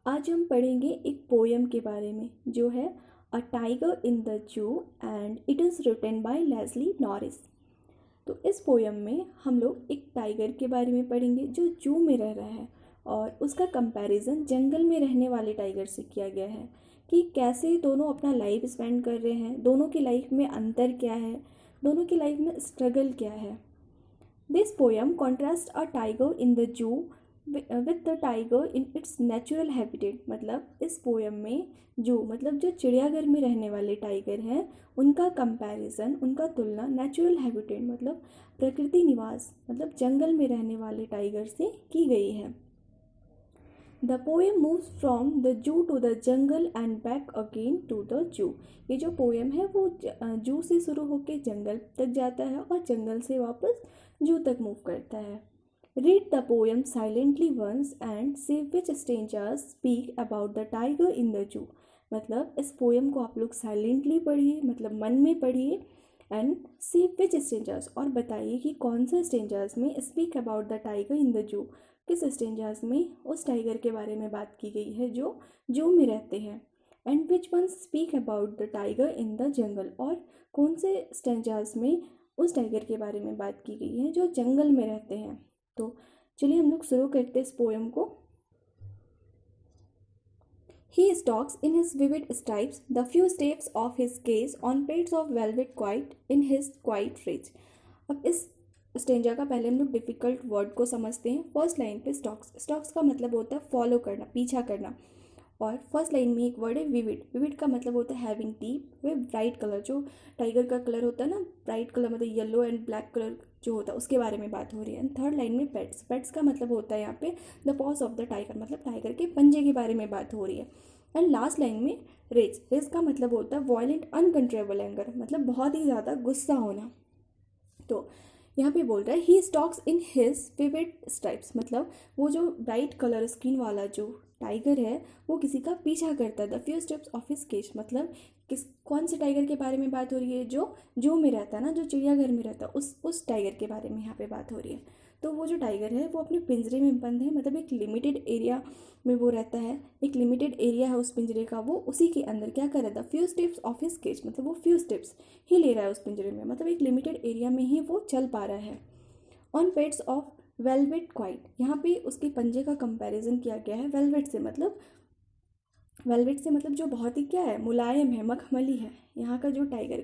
आज हम पढ़ेंगे एक पोयम के बारे में जो है a tiger in the zoo and it is written by Leslie Norris. तो इस पोयम में हम लोग एक टाइगर के बारे में पढ़ेंगे जो जू में रह रहा है और उसका कंपैरिजन जंगल में रहने वाले टाइगर से किया गया है कि कैसे दोनों अपना लाइफ स्पेंड कर रहे हैं, दोनों की लाइफ में अंतर क्या है, दोनों की लाइफ में स्ट्रगल क्या है। This poem contrast a tiger in the जू with the tiger in its natural habitat. मतलब इस पोयम में जो जो चिड़ियाघर में रहने वाले टाइगर हैं उनका कंपैरिजन, उनका तुलना नेचुरल हैबिटेट मतलब प्रकृति निवास मतलब जंगल में रहने वाले टाइगर से की गई है। The poem moves from the zoo to the jungle and back again to the zoo. ये जो पोएम है वो जू से शुरू होकर जंगल तक जाता है और जंगल से वापस जू तक मूव करता है। Read the poem silently once and see which stanzas speak about the tiger in the zoo. मतलब इस पोएम को आप लोग साइलेंटली पढ़िए, मतलब मन में पढ़िए, एंड सी विच स्ट्रेंजर्स और बताइए कि कौन से स्ट्रेंजर्स में speak about the tiger in the जू, किस स्ट्रेंजर्स में उस टाइगर के बारे में बात की गई है जो जू में रहते हैं। And which one speak about the tiger in the jungle और कौन से स्ट्रेंजर्स में उस टाइगर के बारे में बात की गई है जो जंगल में रहते हैं। तो चलिए हम लोग शुरू करते हैं इस पोएम को। He stalks in his vivid stripes the few steps of his cage on plates of velvet quiet in his quiet ridge। अब इस स्टेंजा का पहले हम लोग डिफिकल्ट वर्ड को समझते हैं। फर्स्ट लाइन पे स्टॉक्स, स्टॉक्स का मतलब होता है फॉलो करना, पीछा करना। और फर्स्ट लाइन में एक वर्ड है विविड, विविड का मतलब होता है हैविंग डीप वे ब्राइट कलर। जो टाइगर का कलर होता है ना ब्राइट कलर, मतलब येलो एंड ब्लैक कलर जो होता है उसके बारे में बात हो रही है। एंड थर्ड लाइन में पेट्स, पेट्स का मतलब होता है यहाँ पे the pause of the tiger, मतलब टाइगर के पंजे के बारे में बात हो रही है। एंड लास्ट लाइन में रेज, रेज का मतलब होता है वॉयलेंट अनकंट्रोलेबल एंगर, मतलब बहुत ही ज़्यादा गुस्सा होना। तो यहाँ पे बोल रहा है he stalks in his vivid stripes, मतलब वो जो ब्राइट कलर स्किन वाला जो टाइगर है वो किसी का पीछा करता है। The few steps of his cage, मतलब किस कौन से टाइगर के बारे में बात हो रही है जो जू में रहता है ना, जो चिड़ियाघर में रहता है, उस टाइगर के बारे में यहाँ पे बात हो रही है। तो वो जो टाइगर है वो अपने पिंजरे में बंद है, मतलब एक लिमिटेड एरिया में वो रहता है, एक लिमिटेड एरिया है उस पिंजरे का, वो उसी के अंदर क्या कर रहा था few steps of his cage, मतलब वो फ्यू स्टेप्स ही ले रहा है उस पिंजरे में, मतलब एक लिमिटेड एरिया में ही वो चल पा रहा है। On pets of velvet quite, यहाँ पे उसके पंजे का कंपैरिजन किया गया है वेलवेट से, मतलब वेलवेट से मतलब जो बहुत ही क्या है मुलायम है, मखमली है। यहाँ का जो टाइगर,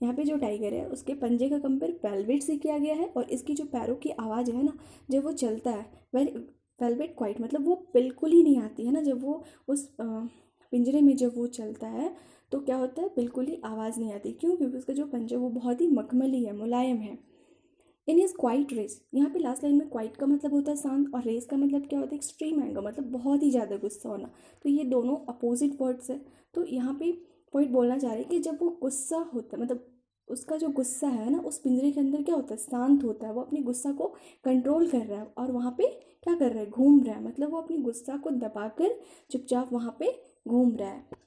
यहाँ पे जो टाइगर है उसके पंजे का कंपेयर वेलवेट से किया गया है। और इसकी जो पैरों की आवाज़ है ना जब वो चलता है, वेलवेट क्वाइट मतलब वो बिल्कुल ही नहीं आती है ना, जब वो उस पिंजरे में जब वो चलता है तो क्या होता है बिल्कुल ही आवाज़ नहीं आती। क्यों? क्योंकि उसका जो पंजा वो बहुत ही मखमली है, मुलायम है। इन इज क्वाइट रेस, यहाँ पे लास्ट लाइन में क्वाइट का मतलब होता है शांत और रेस का मतलब क्या होता है एक्सट्रीम एंगर, मतलब बहुत ही ज़्यादा गुस्सा होना। तो ये दोनों अपोजिट वर्ड्स है। तो यहाँ पे पॉइंट बोलना चाह रहे हैं कि जब वो गुस्सा होता है, मतलब उसका जो गुस्सा है ना उस पिंजरे के अंदर क्या होता है शांत होता है, वो अपने गुस्सा को कंट्रोल कर रहा है और वहाँ पे क्या कर रहा है घूम रहा है, मतलब वो अपने गुस्सा को दबाकर चुपचाप वहाँ पे घूम रहा है।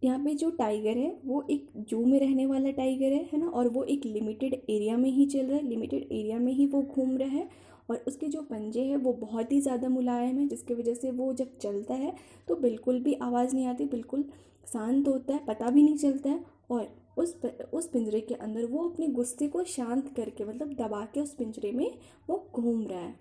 यहाँ पे जो टाइगर है वो एक जू में रहने वाला टाइगर है ना, और वो एक लिमिटेड एरिया में ही चल रहा है, लिमिटेड एरिया में ही वो घूम रहा है। और उसके जो पंजे हैं वो बहुत ही ज़्यादा मुलायम है, जिसकी वजह से वो जब चलता है तो बिल्कुल भी आवाज़ नहीं आती, बिल्कुल शांत होता है, पता भी नहीं चलता है। और उस पिंजरे के अंदर वो अपने गुस्से को शांत करके, मतलब दबा के उस पिंजरे में वो घूम रहा है।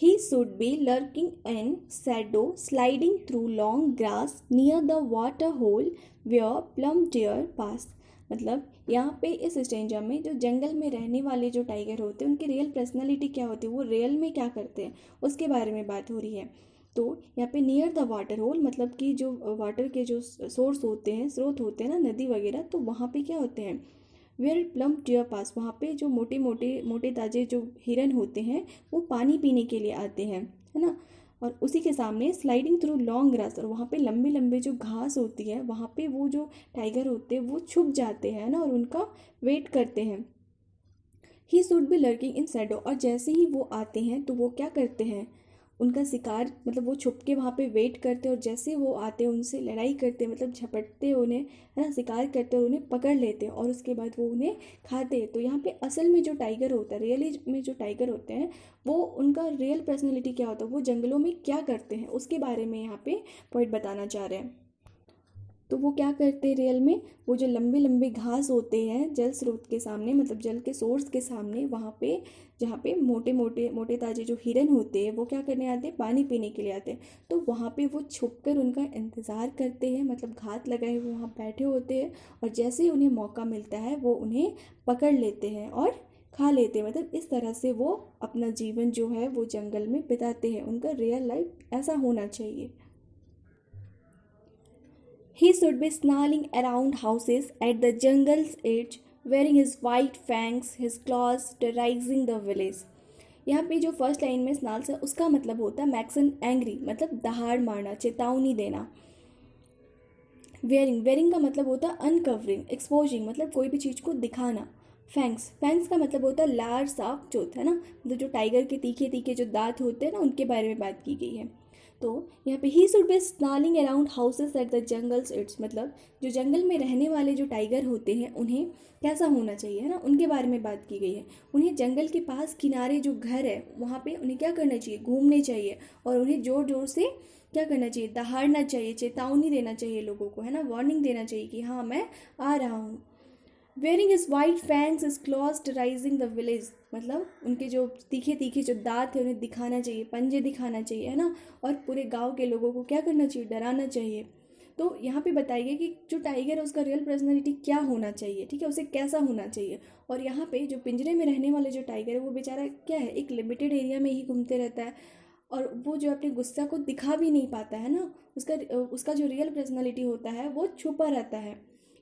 He should be lurking in shadow, sliding through long grass near the water hole where plum deer pass। मतलब यहाँ पे इस स्टेंजा में जो जंगल में रहने वाले जो टाइगर होते हैं उनकी रियल पर्सनालिटी क्या होती है, वो रियल में क्या करते हैं उसके बारे में बात हो रही है। तो यहाँ पे नियर द वाटर होल मतलब कि जो वाटर के जो सोर्स होते हैं, स्रोत होते हैं ना, नदी वगैरह, तो वहाँ पे क्या होते हैं वेयर प्लम डियर पास, वहाँ पे जो मोटे मोटे मोटे ताजे जो हिरन होते हैं वो पानी पीने के लिए आते हैं, है ना। और उसी के सामने स्लाइडिंग थ्रू लॉन्ग ग्रास, और वहाँ पे लंबे लंबे जो घास होती है वहाँ पे वो जो टाइगर होते हैं वो छुप जाते हैं ना और उनका वेट करते हैं। He should be lurking in Shadow, और जैसे ही वो आते हैं तो वो क्या करते हैं उनका शिकार, मतलब वो छुप के वहाँ पे वेट करते हैं और जैसे वो आते हैं उनसे लड़ाई करते हैं, मतलब झपटते हैं उन्हें, है ना, शिकार करते हैं और उन्हें पकड़ लेते हैं और उसके बाद वो उन्हें खाते हैं। तो यहाँ पे असल में जो टाइगर होता है, रियली में जो टाइगर होते हैं, वो उनका रियल पर्सनैलिटी क्या होता है, वो जंगलों में क्या करते हैं, उसके बारे में यहाँ पे पॉइंट बताना चाह रहे हैं। तो वो क्या करते हैं रियल में, वो जो लंबे लंबे घास होते हैं जल स्रोत के सामने, मतलब जल के सोर्स के सामने, वहाँ पे जहाँ पे मोटे मोटे मोटे ताजे जो हिरन होते हैं वो क्या करने आते हैं, पानी पीने के लिए आते हैं। तो वहाँ पे वो छुप कर उनका इंतज़ार करते हैं, मतलब घात लगाए हुए वहाँ बैठे होते हैं और जैसे ही उन्हें मौका मिलता है वो उन्हें पकड़ लेते हैं और खा लेते हैं। मतलब इस तरह से वो अपना जीवन जो है वो जंगल में बिताते हैं। उनका रियल लाइफ ऐसा होना चाहिए। He should be snarling around houses at the jungle's edge, wearing his white fangs, his claws, terrorizing the village. यहाँ पे जो फर्स्ट लाइन में स्नाल्स है उसका मतलब होता है मैक्सन एंग्री, मतलब दहाड़ मारना, चेतावनी देना। वेयरिंग का मतलब होता है अनकवरिंग, एक्सपोजिंग, मतलब कोई भी चीज़ को दिखाना। फैंग्स का मतलब होता है लार्ज साफ चोट, है ना, मतलब जो टाइगर के तीखे तीखे जो दांत होते हैं ना, उनके बारे में बात की गई है। तो यहाँ पे he should be snarling around houses at the jungles it's, मतलब जो जंगल में रहने वाले जो टाइगर होते हैं उन्हें कैसा होना चाहिए, है ना, उनके बारे में बात की गई है। उन्हें जंगल के पास किनारे जो घर है वहाँ पे उन्हें क्या करना चाहिए, घूमने चाहिए और उन्हें ज़ोर ज़ोर से क्या करना चाहिए, दहाड़ना चाहिए, चेतावनी देना चाहिए लोगों को, है ना, वार्निंग देना चाहिए कि हाँ मैं आ रहा हूँ। Wearing is white fangs is claws terrorising the village, मतलब उनके जो तीखे तीखे जो दांत है उन्हें दिखाना चाहिए, पंजे दिखाना चाहिए, है ना, और पूरे गांव के लोगों को क्या करना चाहिए, डराना चाहिए। तो यहाँ पे बताइए कि जो टाइगर है उसका रियल पर्सनैलिटी क्या होना चाहिए, ठीक है, उसे कैसा होना चाहिए। और यहाँ पे जो पिंजरे में रहने वाले जो टाइगर है वो बेचारा क्या है, एक लिमिटेड एरिया में ही घूमते रहता है और वो जो अपने गुस्सा को दिखा भी नहीं पाता है ना, उसका उसका जो रियल पर्सनैलिटी होता है वो छुपा रहता है।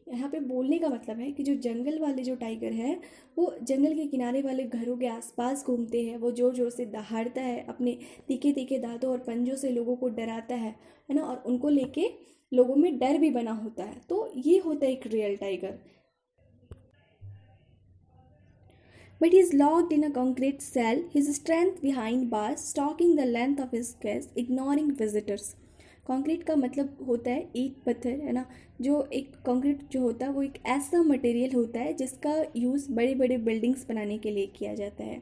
यहाँ पे बोलने का मतलब है कि जो जंगल वाले जो टाइगर है वो जंगल के किनारे वाले घरों के आसपास घूमते हैं, वो जोर जोर से दहाड़ता है, अपने तीखे तीखे दांतों और पंजों से लोगों को डराता है ना, और उनको लेके लोगों में डर भी बना होता है। तो ये होता है एक real tiger. But he is locked in a concrete cell, his strength behind bars, stalking the length of his cage, ignoring visitors. Concrete का मतलब होता है ईंट पत्थर, है ना, जो एक कंक्रीट जो होता है वो एक ऐसा मटेरियल होता है जिसका यूज़ बड़े बड़े बिल्डिंग्स बनाने के लिए किया जाता है।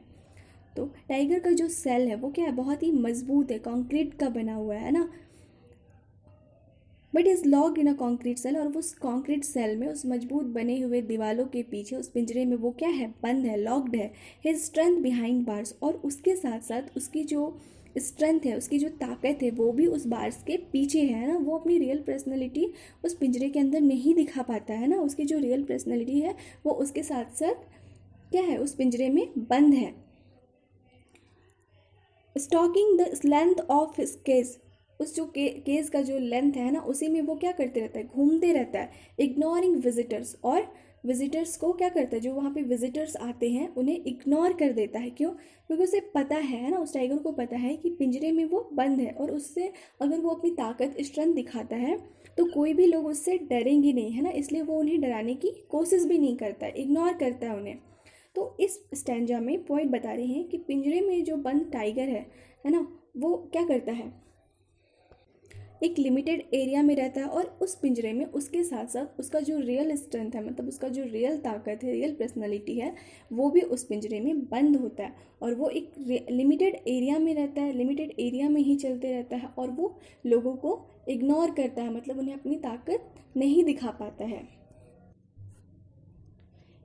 तो टाइगर का जो सेल है वो क्या है, बहुत ही मजबूत है, कंक्रीट का बना हुआ है ना, but is locked in a concrete cell, और उस कॉन्क्रीट सेल में, उस मजबूत बने हुए दीवालों के पीछे, उस पिंजरे में वो क्या है, बंद है, लॉक्ड है। हिज स्ट्रेंथ बिहाइंड बार्स, और उसके साथ साथ उसकी जो स्ट्रेंथ है, उसकी जो ताकत है वो भी उस बार्स के पीछे है ना, वो अपनी रियल पर्सनैलिटी उस पिंजरे के अंदर नहीं दिखा पाता है ना, उसकी जो रियल पर्सनैलिटी है वो उसके साथ साथ क्या है, उस पिंजरे में बंद है। Stalking the length of his cage, उस जो केस का जो लेंथ है ना उसी में वो क्या करते रहता है, घूमते रहता है। इग्नोरिंग विजिटर्स, और विजिटर्स को क्या करता है, जो वहाँ पे विजिटर्स आते हैं उन्हें इग्नोर कर देता है। क्यों, क्योंकि उसे पता है ना, उस टाइगर को पता है कि पिंजरे में वो बंद है और उससे अगर वो अपनी ताकत स्ट्रेंथ दिखाता है तो कोई भी लोग उससे डरेंगे नहीं, है ना, इसलिए वो उन्हें डराने की कोशिश भी नहीं करता है, इग्नोर करता है उन्हें। तो इस स्टैंजा में पॉइंट बता रहे हैं कि पिंजरे में जो बंद टाइगर है ना, वो क्या करता है, एक लिमिटेड एरिया में रहता है और उस पिंजरे में उसके साथ साथ उसका जो रियल स्ट्रेंथ है, मतलब उसका जो रियल ताकत है, रियल पर्सनालिटी है, वो भी उस पिंजरे में बंद होता है और वो एक लिमिटेड एरिया में रहता है, लिमिटेड एरिया में ही चलते रहता है और वो लोगों को इग्नोर करता है, मतलब उन्हें अपनी ताकत नहीं दिखा पाता है।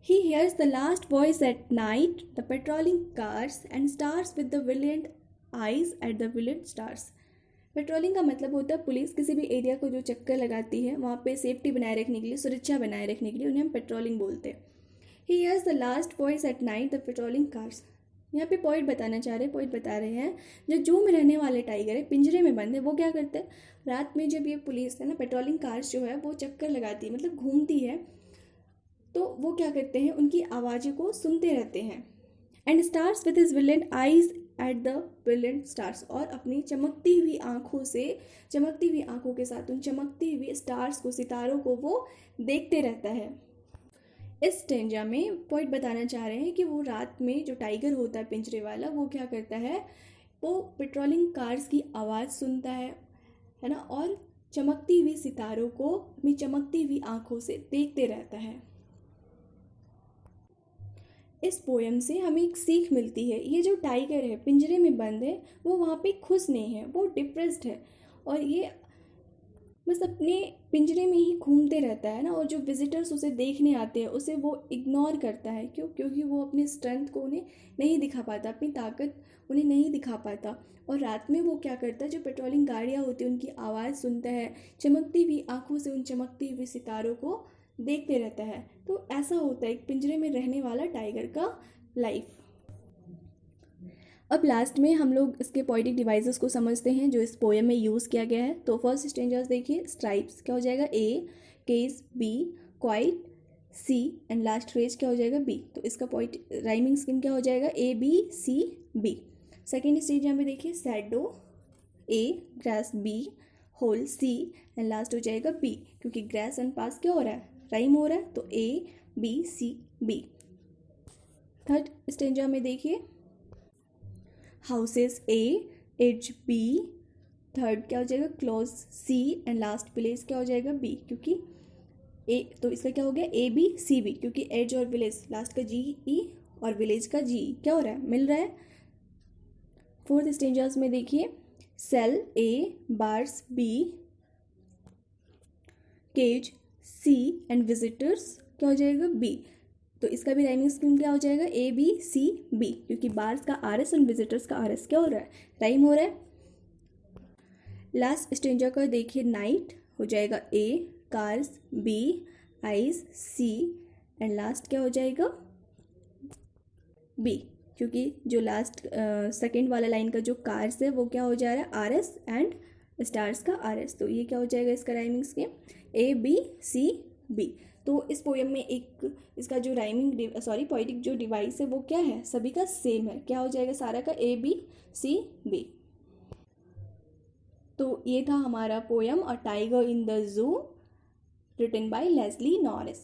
He hears the last voice at night, the patrolling cars, and stars with the brilliant eyes at the brilliant stars. Patrolling का मतलब होता है पुलिस किसी भी एरिया को जो चक्कर लगाती है वहाँ पे सेफ्टी बनाए रखने के लिए, सुरक्षा बनाए रखने के लिए, उन्हें हम पेट्रोलिंग बोलते हैं। He hears the last voice at night the patrolling cars. यहाँ पे पॉइंट बताना चाह रहे हैं, पॉइंट बता रहे हैं, जो जू में रहने वाले टाइगर है, पिंजरे में बंद है, वो क्या करते हैं, रात में जब ये पुलिस है ना, पेट्रोलिंग कार्स जो है वो चक्कर लगाती है, मतलब घूमती है, तो वो क्या करते हैं, उनकी आवाज़ों को सुनते रहते हैं। And stars with his brilliant eyes at the brilliant stars, और अपनी चमकती हुई आँखों से, चमकती हुई आँखों के साथ उन चमकती हुई स्टार्स को, सितारों को वो देखते रहता है। इस स्टेंजा में पॉइंट बताना चाह रहे हैं कि वो रात में जो टाइगर होता है पिंजरे वाला, वो क्या करता है, वो पेट्रोलिंग कार्स की आवाज़ सुनता है ना, और चमकती हुई सितारों को अपनी चमकती हुई आंखों से देखते रहता है। इस पोयम से हमें एक सीख मिलती है, ये जो टाइगर है पिंजरे में बंद है, वो वहाँ पे खुश नहीं है, वो डिप्रेस्ड है, और ये बस अपने पिंजरे में ही घूमते रहता है ना, और जो विजिटर्स उसे देखने आते हैं उसे वो इग्नोर करता है। क्यों? क्योंकि वो अपने स्ट्रेंथ को उन्हें नहीं दिखा पाता, अपनी ताकत उन्हें नहीं दिखा पाता। और रात में वो क्या करता है, जो पेट्रोलिंग गाड़ियाँ होती हैं उनकी आवाज़ सुनता है, चमकती हुई आंखों से उन चमकती हुई सितारों को देखते रहता है। तो ऐसा होता है एक पिंजरे में रहने वाला टाइगर का लाइफ। अब लास्ट में हम लोग इसके पोएटिक डिवाइसेस को समझते हैं जो इस पोएम में यूज़ किया गया है। तो फर्स्ट स्ट्रेंजर्स देखिए, स्ट्राइप्स क्या हो जाएगा A, case B, quite C, and last phrase क्या हो जाएगा बी। तो इसका पोइट राइमिंग स्कीम क्या हो जाएगा A B C B. Second stage यहाँ पे देखिए, shadow A, grass B, hole C, and last हो जाएगा बी, क्योंकि ग्रास एंड पास क्या हो रहा है, राइम हो रहा है, तो A B C B. Third stanza में देखिए, houses A, edge B, third क्या हो जाएगा close C, and last village क्या हो जाएगा बी, क्योंकि ए, तो इसका क्या हो गया ए बी सी बी, क्योंकि एज और विलेज लास्ट का जी ई और विलेज का जी क्या हो रहा है, मिल रहा है। फोर्थ स्टेंजर्स में देखिए, cell A, bars B, cage C, and visitors क्या हो जाएगा बी। तो इसका भी राइमिंग स्कीम क्या हो जाएगा ए बी सी बी, क्योंकि बार्स का आर एस और विजिटर्स का आर एस क्या हो रहा है, राइम हो रहा है। लास्ट स्ट्रेंजर का देखिए, नाइट हो जाएगा A, cars B, eyes C, and last क्या हो जाएगा बी, क्योंकि जो लास्ट सेकेंड वाला लाइन का जो कार्स है वो क्या हो जा रहा है आर एस, एंड स्टार्स का आर एस। तो ये क्या हो जाएगा इसका rhyming scheme A B C B. तो इस पोएम में एक इसका जो राइमिंग पोएटिक जो डिवाइस है वो क्या है, सभी का सेम है, क्या हो जाएगा सारा का ए बी सी बी। तो ये था हमारा poem a tiger in the zoo, written by Leslie Norris.